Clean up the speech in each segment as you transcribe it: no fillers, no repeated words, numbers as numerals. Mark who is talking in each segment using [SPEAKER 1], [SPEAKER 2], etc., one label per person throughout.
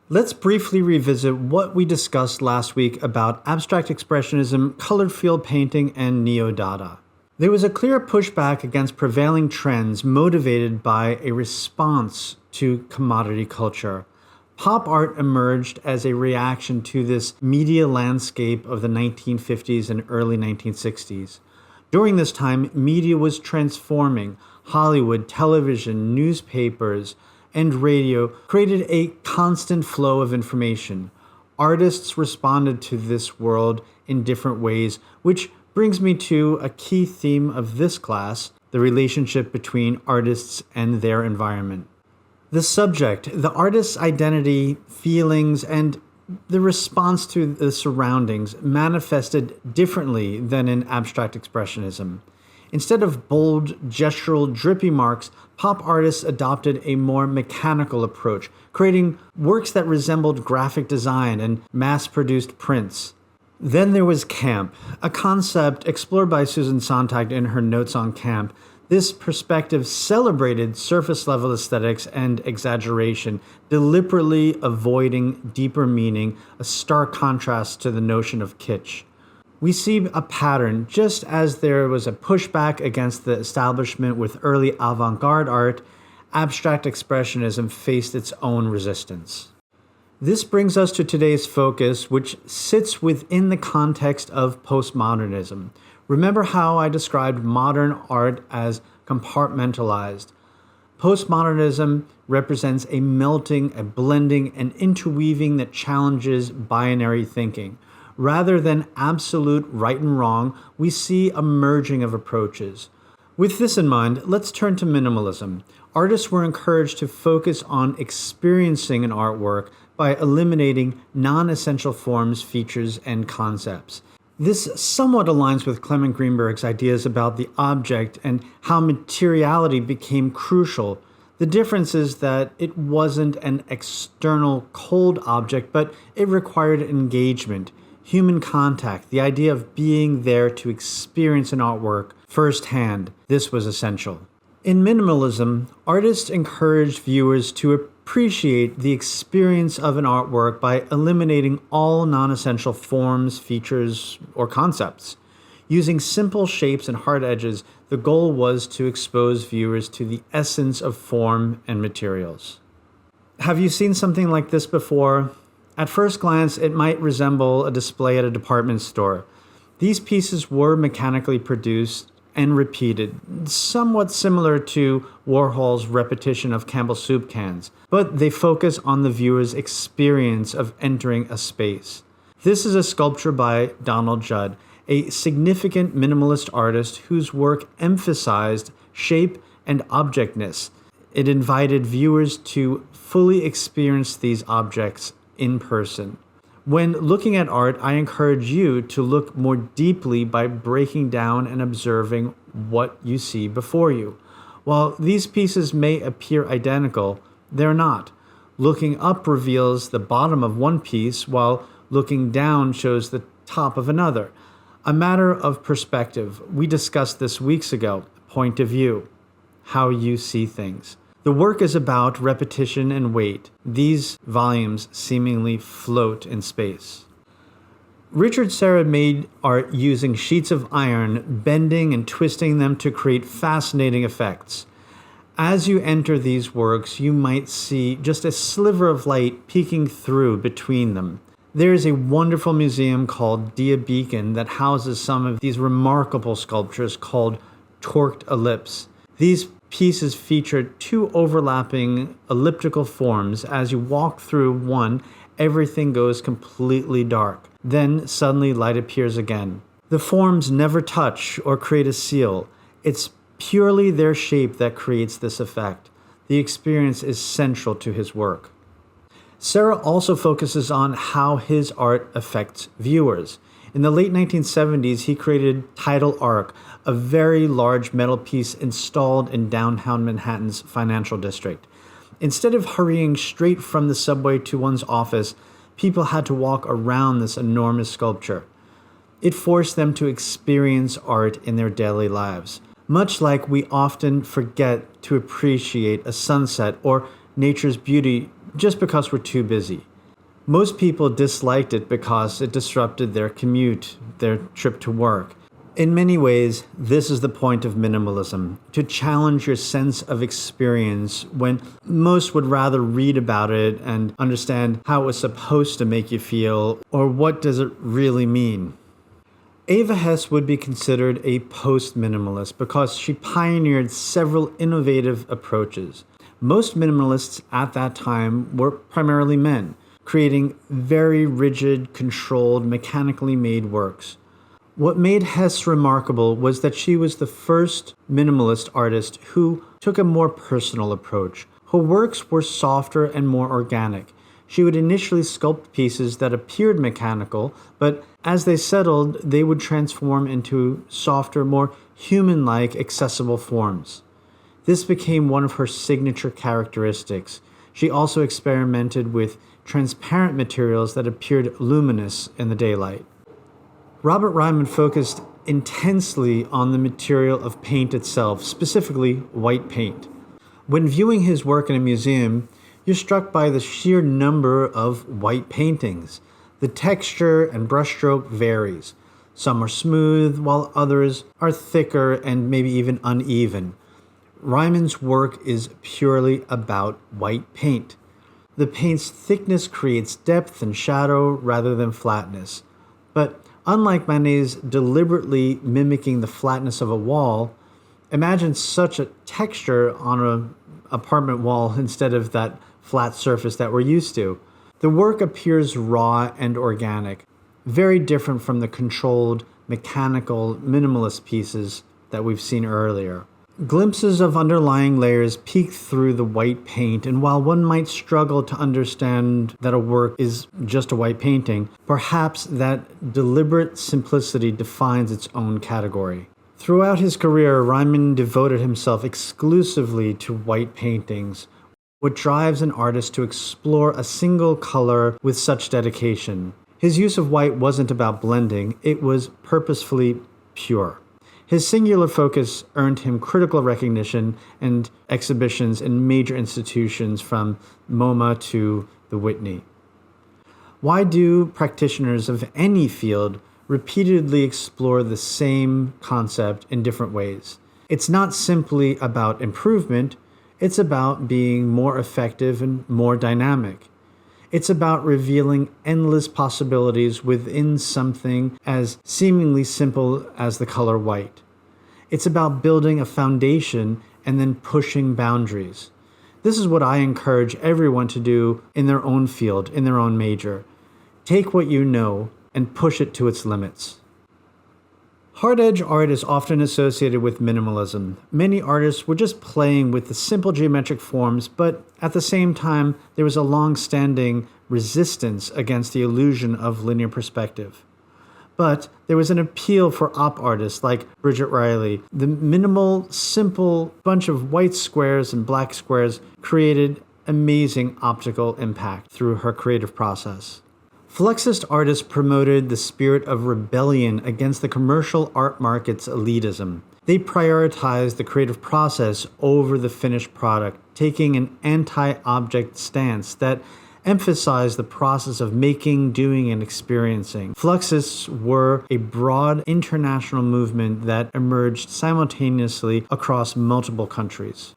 [SPEAKER 1] Let's briefly revisit what we discussed last week about abstract expressionism, colored field painting, and neo-Dada. There was a clear pushback against prevailing trends motivated by a response to commodity culture. Pop art emerged as a reaction to this media landscape of the 1950s and early 1960s. During this time, media was transforming. Hollywood, television, newspapers, and radio created a constant flow of information. Artists responded to this world in different ways, which brings me to a key theme of this class, the relationship between artists and their environment. The subject, the artist's identity, feelings, and the response to the surroundings manifested differently than in abstract expressionism. Instead of bold, gestural, drippy marks, pop artists adopted a more mechanical approach, creating works that resembled graphic design and mass-produced prints. Then there was camp, a concept explored by Susan Sontag in her notes on camp. This perspective celebrated surface-level aesthetics and exaggeration, deliberately avoiding deeper meaning, a stark contrast to the notion of kitsch. We see a pattern. Just as there was a pushback against the establishment with early avant-garde art, abstract expressionism faced its own resistance. This brings us to today's focus, which sits within the context of postmodernism. Remember how I described modern art as compartmentalized? Postmodernism represents a melting, a blending, an interweaving that challenges binary thinking. Rather than absolute right and wrong, we see a merging of approaches. With this in mind, let's turn to minimalism. Artists were encouraged to focus on experiencing an artwork by eliminating non-essential forms, features, and concepts. This somewhat aligns with Clement Greenberg's ideas about the object and how materiality became crucial. The difference is that it wasn't an external cold object, but it required engagement. Human contact, the idea of being there to experience an artwork firsthand, this was essential. In minimalism, artists encouraged viewers to appreciate the experience of an artwork by eliminating all non-essential forms, features, or concepts. Using simple shapes and hard edges, the goal was to expose viewers to the essence of form and materials. Have you seen something like this before? At first glance, it might resemble a display at a department store. These pieces were mechanically produced and repeated, somewhat similar to Warhol's repetition of Campbell soup cans, but they focus on the viewer's experience of entering a space. This is a sculpture by Donald Judd, a significant minimalist artist whose work emphasized shape and objectness. It invited viewers to fully experience these objects in person. When looking at art, I encourage you to look more deeply by breaking down and observing what you see before you. While these pieces may appear identical, they're not. Looking up reveals the bottom of one piece, while looking down shows the top of another. A matter of perspective. We discussed this weeks ago. Point of view. How you see things. The work is about repetition and weight. These volumes seemingly float in space. Richard Serra made art using sheets of iron, bending and twisting them to create fascinating effects. As you enter these works, you might see just a sliver of light peeking through between them. There is a wonderful museum called Dia Beacon that houses some of these remarkable sculptures called Torqued Ellipse. These pieces feature two overlapping elliptical forms. As you walk through one, everything goes completely dark. Then suddenly light appears again. The forms never touch or create a seal. It's purely their shape that creates this effect. The experience is central to his work. Serra also focuses on how his art affects viewers. In the late 1970s, he created Tidal Arc, a very large metal piece installed in downtown Manhattan's financial district. Instead of hurrying straight from the subway to one's office, people had to walk around this enormous sculpture. It forced them to experience art in their daily lives, much like we often forget to appreciate a sunset or nature's beauty just because we're too busy. Most people disliked it because it disrupted their commute, their trip to work. In many ways, this is the point of minimalism, to challenge your sense of experience when most would rather read about it and understand how it was supposed to make you feel or what does it really mean. Eva Hesse would be considered a post-minimalist because she pioneered several innovative approaches. Most minimalists at that time were primarily men, creating very rigid, controlled, mechanically made works. What made Hesse remarkable was that she was the first minimalist artist who took a more personal approach. Her works were softer and more organic. She would initially sculpt pieces that appeared mechanical, but as they settled, they would transform into softer, more human-like, accessible forms. This became one of her signature characteristics. She also experimented with transparent materials that appeared luminous in the daylight. Robert Ryman focused intensely on the material of paint itself, specifically white paint. When viewing his work in a museum, you're struck by the sheer number of white paintings. The texture and brushstroke varies. Some are smooth, while others are thicker and maybe even uneven. Ryman's work is purely about white paint. The paint's thickness creates depth and shadow rather than flatness. But unlike Manet's deliberately mimicking the flatness of a wall, imagine such a texture on an apartment wall instead of that flat surface that we're used to. The work appears raw and organic, very different from the controlled, mechanical, minimalist pieces that we've seen earlier. Glimpses of underlying layers peek through the white paint, and while one might struggle to understand that a work is just a white painting, perhaps that deliberate simplicity defines its own category. Throughout his career, Ryman devoted himself exclusively to white paintings. What drives an artist to explore a single color with such dedication? His use of white wasn't about blending, it was purposefully pure. His singular focus earned him critical recognition and exhibitions in major institutions from MoMA to the Whitney. Why do practitioners of any field repeatedly explore the same concept in different ways? It's not simply about improvement, it's about being more effective and more dynamic. It's about revealing endless possibilities within something as seemingly simple as the color white. It's about building a foundation and then pushing boundaries. This is what I encourage everyone to do in their own field, in their own major. Take what you know and push it to its limits. Hard edge art is often associated with minimalism. Many artists were just playing with the simple geometric forms, but at the same time, there was a long-standing resistance against the illusion of linear perspective. But there was an appeal for op artists like Bridget Riley. The minimal, simple bunch of white squares and black squares created amazing optical impact through her creative process. Fluxist artists promoted the spirit of rebellion against the commercial art market's elitism. They prioritized the creative process over the finished product, taking an anti-object stance that emphasized the process of making, doing, and experiencing. Fluxists were a broad international movement that emerged simultaneously across multiple countries.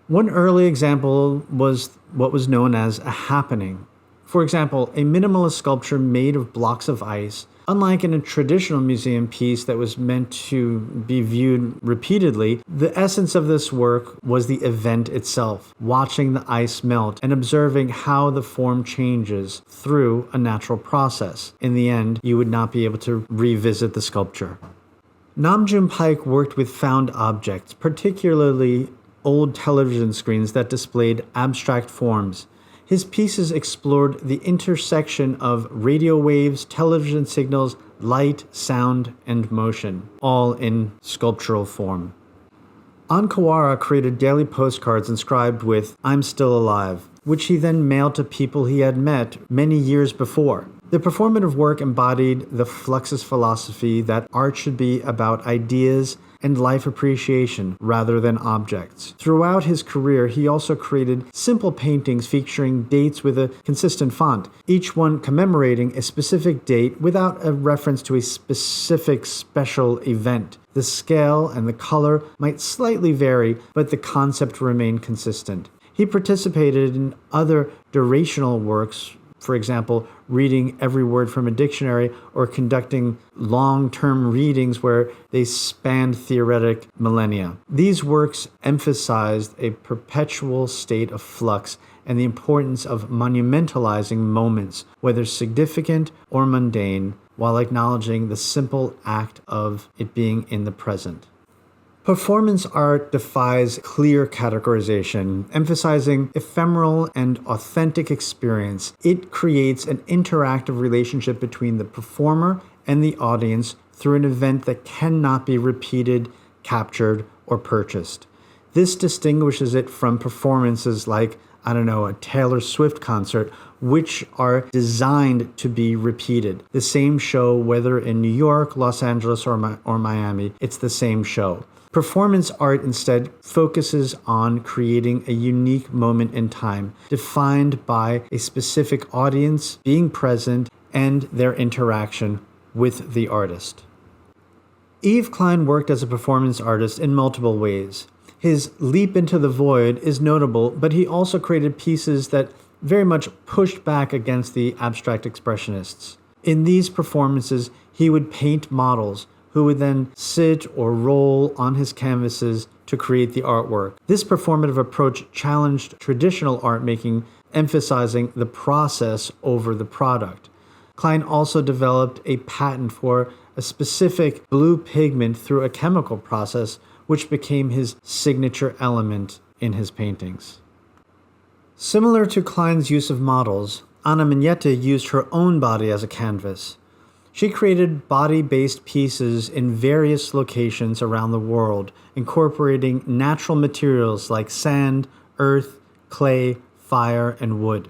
[SPEAKER 1] One early example was what was known as a happening. For example, a minimalist sculpture made of blocks of ice, unlike in a traditional museum piece that was meant to be viewed repeatedly, the essence of this work was the event itself, watching the ice melt and observing how the form changes through a natural process. In the end, you would not be able to revisit the sculpture. Nam June Paik worked with found objects, particularly old television screens that displayed abstract forms. His pieces explored the intersection of radio waves, television signals, light, sound, and motion, all in sculptural form. Ankawara created daily postcards inscribed with "I'm still alive," which he then mailed to people he had met many years before. The performative work embodied the Fluxus philosophy that art should be about ideas and life appreciation rather than objects. Throughout his career, he also created simple paintings featuring dates with a consistent font, each one commemorating a specific date without a reference to a specific special event. The scale and the color might slightly vary, but the concept remained consistent. He participated in other durational works, for example, reading every word from a dictionary or conducting long-term readings where they spanned theoretic millennia. These works emphasized a perpetual state of flux and the importance of monumentalizing moments, whether significant or mundane, while acknowledging the simple act of it being in the present. Performance art defies clear categorization, emphasizing ephemeral and authentic experience. It creates an interactive relationship between the performer and the audience through an event that cannot be repeated, captured, or purchased. This distinguishes it from performances like, a Taylor Swift concert, which are designed to be repeated. The same show, whether in New York, Los Angeles, or Miami, it's the same show. Performance art instead focuses on creating a unique moment in time, defined by a specific audience being present and their interaction with the artist. Yves Klein worked as a performance artist in multiple ways. His leap into the void is notable, but he also created pieces that very much pushed back against the abstract expressionists. In these performances, he would paint models who would then sit or roll on his canvases to create the artwork. This performative approach challenged traditional art making, emphasizing the process over the product. Klein also developed a patent for a specific blue pigment through a chemical process, which became his signature element in his paintings. Similar to Klein's use of models, Anna Mignetta used her own body as a canvas. She created body-based pieces in various locations around the world, incorporating natural materials like sand, earth, clay, fire, and wood.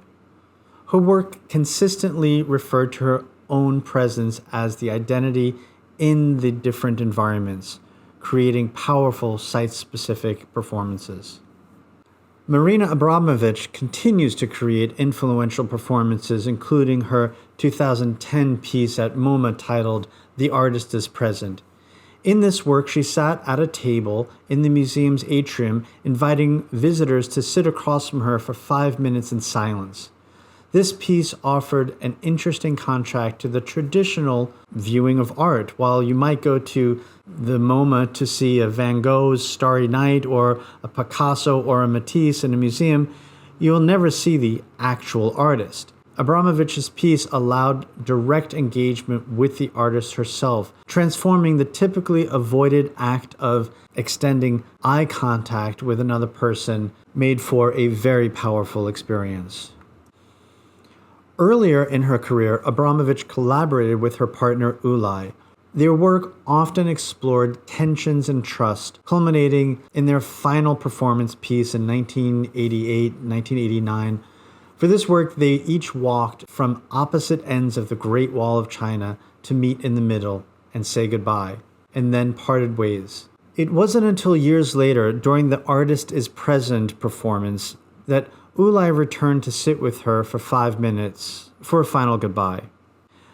[SPEAKER 1] Her work consistently referred to her own presence as the identity in the different environments, creating powerful site-specific performances. Marina Abramović continues to create influential performances, including her 2010 piece at MoMA titled The Artist is Present. In this work, she sat at a table in the museum's atrium, inviting visitors to sit across from her for 5 minutes in silence. This piece offered an interesting contrast to the traditional viewing of art. While you might go to the MoMA to see a Van Gogh's Starry Night or a Picasso or a Matisse in a museum, you'll never see the actual artist. Abramović's piece allowed direct engagement with the artist herself, transforming the typically avoided act of extending eye contact with another person, made for a very powerful experience. Earlier in her career, Abramović collaborated with her partner Ulay. Their work often explored tensions and trust, culminating in their final performance piece in 1988-1989. For this work, they each walked from opposite ends of the Great Wall of China to meet in the middle and say goodbye, and then parted ways. It wasn't until years later, during the Artist is Present performance, that Ulay returned to sit with her for 5 minutes for a final goodbye.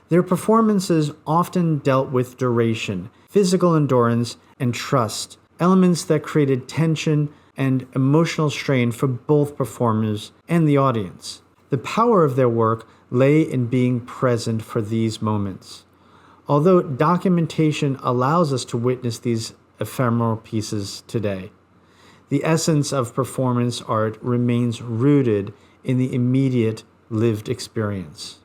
[SPEAKER 1] Their performances often dealt with duration, physical endurance, and trust, elements that created tension and emotional strain for both performers and the audience. The power of their work lay in being present for these moments. Although documentation allows us to witness these ephemeral pieces today, the essence of performance art remains rooted in the immediate lived experience.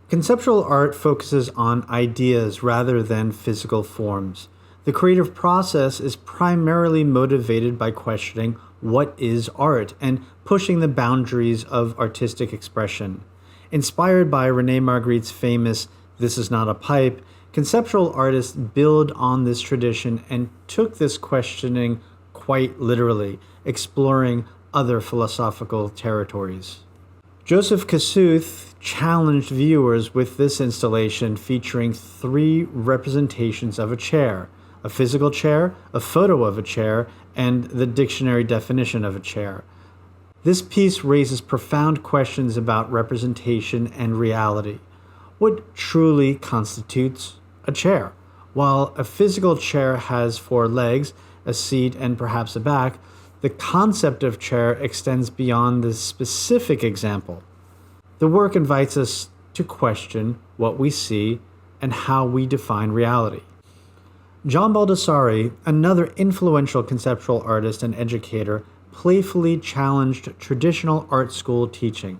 [SPEAKER 1] Conceptual art focuses on ideas rather than physical forms. The creative process is primarily motivated by questioning what is art and pushing the boundaries of artistic expression. Inspired by René Magritte's famous "This is not a pipe," conceptual artists build on this tradition and took this questioning quite literally, exploring other philosophical territories. Joseph Kosuth challenged viewers with this installation featuring 3 representations of a chair: a physical chair, a photo of a chair, and the dictionary definition of a chair. This piece raises profound questions about representation and reality. What truly constitutes a chair? While a physical chair has 4 legs, a seat, and perhaps a back, the concept of chair extends beyond this specific example. The work invites us to question what we see and how we define reality. John Baldessari, another influential conceptual artist and educator, playfully challenged traditional art school teaching.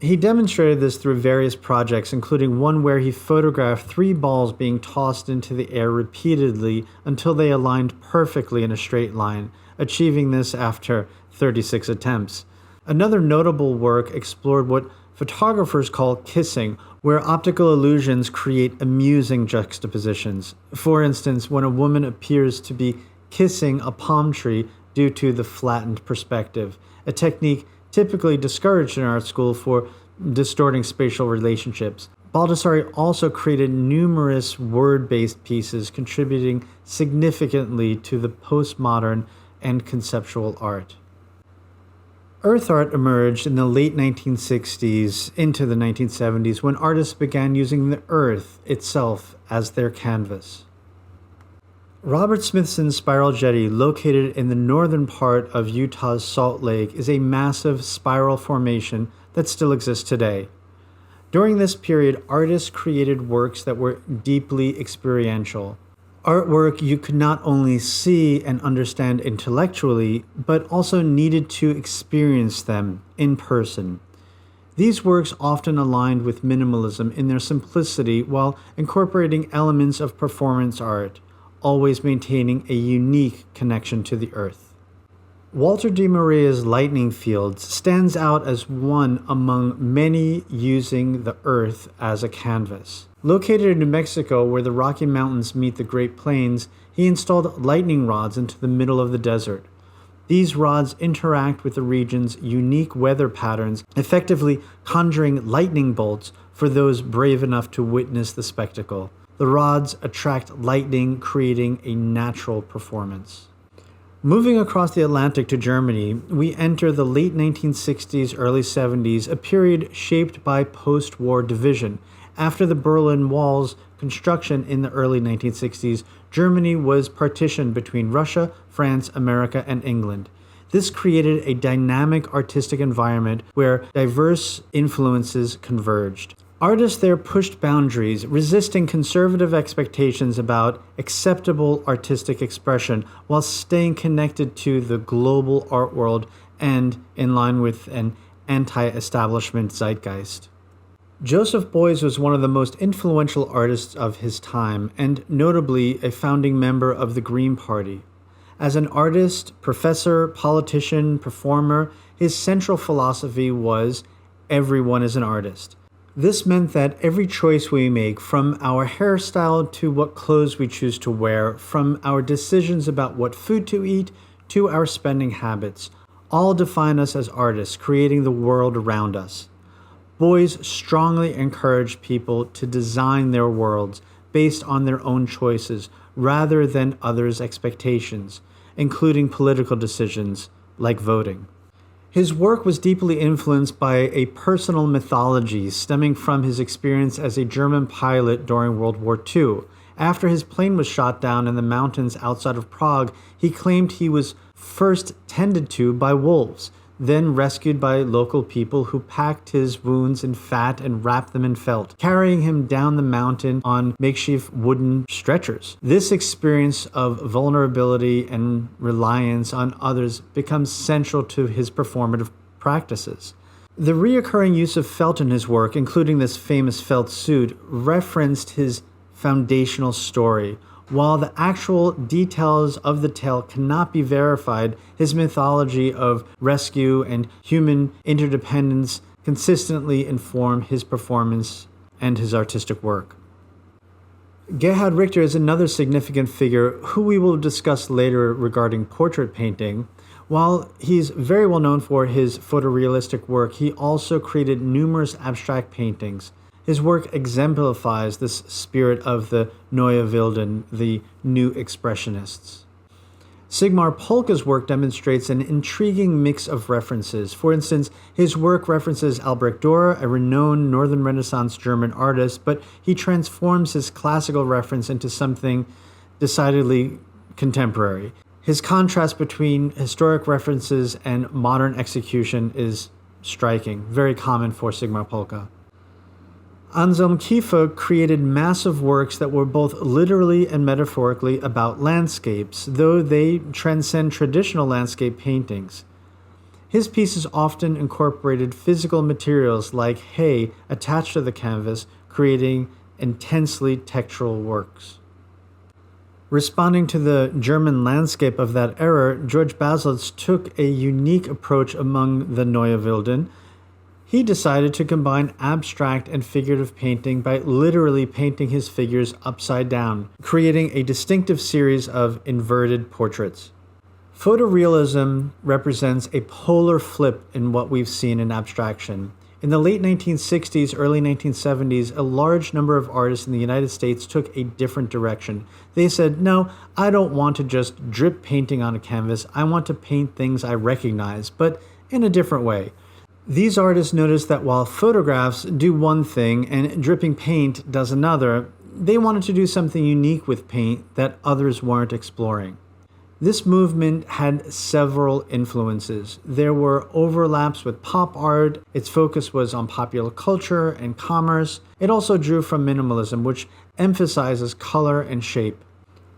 [SPEAKER 1] He demonstrated this through various projects, including one where he photographed 3 balls being tossed into the air repeatedly until they aligned perfectly in a straight line, achieving this after 36 attempts. Another notable work explored what photographers call kissing, where optical illusions create amusing juxtapositions. For instance, when a woman appears to be kissing a palm tree due to the flattened perspective, a technique typically discouraged in art school for distorting spatial relationships. Baldessari also created numerous word-based pieces, contributing significantly to the postmodern and conceptual art. Earth art emerged in the late 1960s into the 1970s when artists began using the earth itself as their canvas. Robert Smithson's Spiral Jetty, located in the northern part of Utah's Salt Lake, is a massive spiral formation that still exists today. During this period, artists created works that were deeply experiential. Artwork you could not only see and understand intellectually, but also needed to experience them in person. These works often aligned with minimalism in their simplicity while incorporating elements of performance art, always maintaining a unique connection to the earth. Walter de Maria's Lightning Fields stands out as one among many using the earth as a canvas. Located in New Mexico, where the Rocky Mountains meet the Great Plains, he installed lightning rods into the middle of the desert. These rods interact with the region's unique weather patterns, effectively conjuring lightning bolts for those brave enough to witness the spectacle. The rods attract lightning, creating a natural performance. Moving across the Atlantic to Germany, we enter the late 1960s, early 70s, a period shaped by post-war division. After the Berlin Wall's construction in the early 1960s, Germany was partitioned between Russia, France, America, and England. This created a dynamic artistic environment where diverse influences converged. Artists there pushed boundaries, resisting conservative expectations about acceptable artistic expression while staying connected to the global art world and in line with an anti-establishment zeitgeist. Joseph Beuys was one of the most influential artists of his time and notably a founding member of the Green Party. As an artist, professor, politician, performer, his central philosophy was everyone is an artist. This meant that every choice we make, from our hairstyle to what clothes we choose to wear, from our decisions about what food to eat to our spending habits, all define us as artists, creating the world around us. Beuys strongly encouraged people to design their worlds based on their own choices rather than others' expectations, including political decisions like voting. His work was deeply influenced by a personal mythology stemming from his experience as a German pilot during World War II. After his plane was shot down in the mountains outside of Prague, he claimed he was first tended to by wolves, then rescued by local people who packed his wounds in fat and wrapped them in felt, carrying him down the mountain on makeshift wooden stretchers. This experience of vulnerability and reliance on others becomes central to his performative practices. The reoccurring use of felt in his work, including this famous felt suit, referenced his foundational story. While the actual details of the tale cannot be verified, his mythology of rescue and human interdependence consistently inform his performance and his artistic work. Gerhard Richter is another significant figure who we will discuss later regarding portrait painting. While he's very well known for his photorealistic work, he also created numerous abstract paintings. His work exemplifies this spirit of the Neue Wilden, the New Expressionists. Sigmar Polke's work demonstrates an intriguing mix of references. For instance, his work references Albrecht Dürer, a renowned Northern Renaissance German artist, but he transforms his classical reference into something decidedly contemporary. His contrast between historic references and modern execution is striking, very common for Sigmar Polke. Anselm Kiefer created massive works that were both literally and metaphorically about landscapes, though they transcend traditional landscape paintings. His pieces often incorporated physical materials like hay attached to the canvas, creating intensely textural works. Responding to the German landscape of that era, George Baselitz took a unique approach among the Neue Wilden. He decided to combine abstract and figurative painting by literally painting his figures upside down, creating a distinctive series of inverted portraits. Photorealism represents a polar flip in what we've seen in abstraction. In the late 1960s, early 1970s, a large number of artists in the United States took a different direction. They said, no, I don't want to just drip painting on a canvas. I want to paint things I recognize, but in a different way. These artists noticed that while photographs do one thing and dripping paint does another, they wanted to do something unique with paint that others weren't exploring. This movement had several influences. There were overlaps with pop art. Its focus was on popular culture and commerce. It also drew from minimalism, which emphasizes color and shape.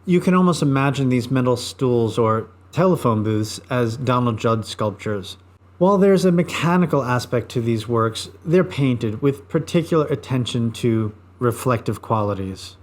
[SPEAKER 1] You can almost imagine these metal stools or telephone booths as Donald Judd sculptures. While there's a mechanical aspect to these works, they're painted with particular attention to reflective qualities.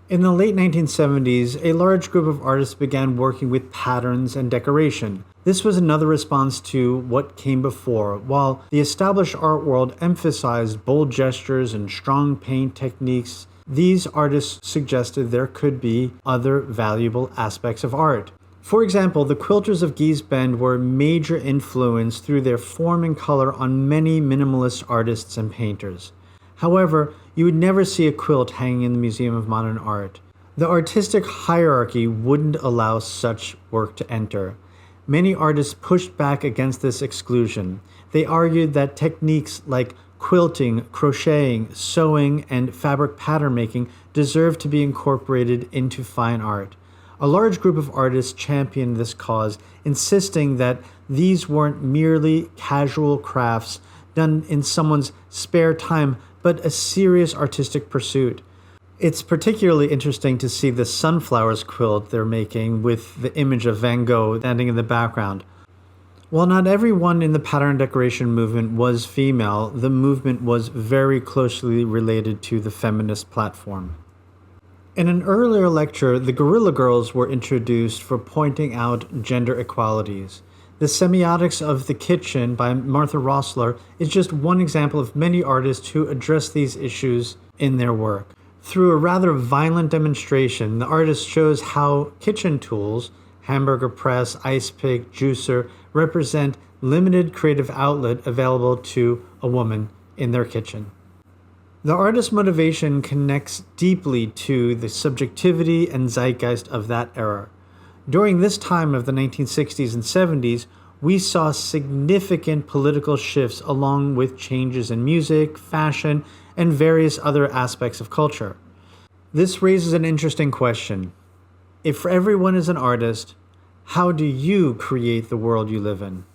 [SPEAKER 1] In the late 1970s, a large group of artists began working with patterns and decoration. This was another response to what came before. While the established art world emphasized bold gestures and strong paint techniques, these artists suggested there could be other valuable aspects of art. For example, the quilters of Gee's Bend were a major influence through their form and color on many minimalist artists and painters. However, you would never see a quilt hanging in the Museum of Modern Art. The artistic hierarchy wouldn't allow such work to enter. Many artists pushed back against this exclusion. They argued that techniques like quilting, crocheting, sewing, and fabric pattern making deserved to be incorporated into fine art. A large group of artists championed this cause, insisting that these weren't merely casual crafts done in someone's spare time, but a serious artistic pursuit. It's particularly interesting to see the sunflowers quilt they're making with the image of Van Gogh standing in the background. While not everyone in the pattern decoration movement was female, the movement was very closely related to the feminist platform. In an earlier lecture, the Guerrilla Girls were introduced for pointing out gender equalities. The Semiotics of the Kitchen by Martha Rosler is just one example of many artists who address these issues in their work. Through a rather violent demonstration, the artist shows how kitchen tools, hamburger press, ice pick, juicer, represent limited creative outlet available to a woman in their kitchen. The artist's motivation connects deeply to the subjectivity and zeitgeist of that era. During this time of the 1960s and 70s, we saw significant political shifts along with changes in music, fashion, and various other aspects of culture. This raises an interesting question. If everyone is an artist, how do you create the world you live in?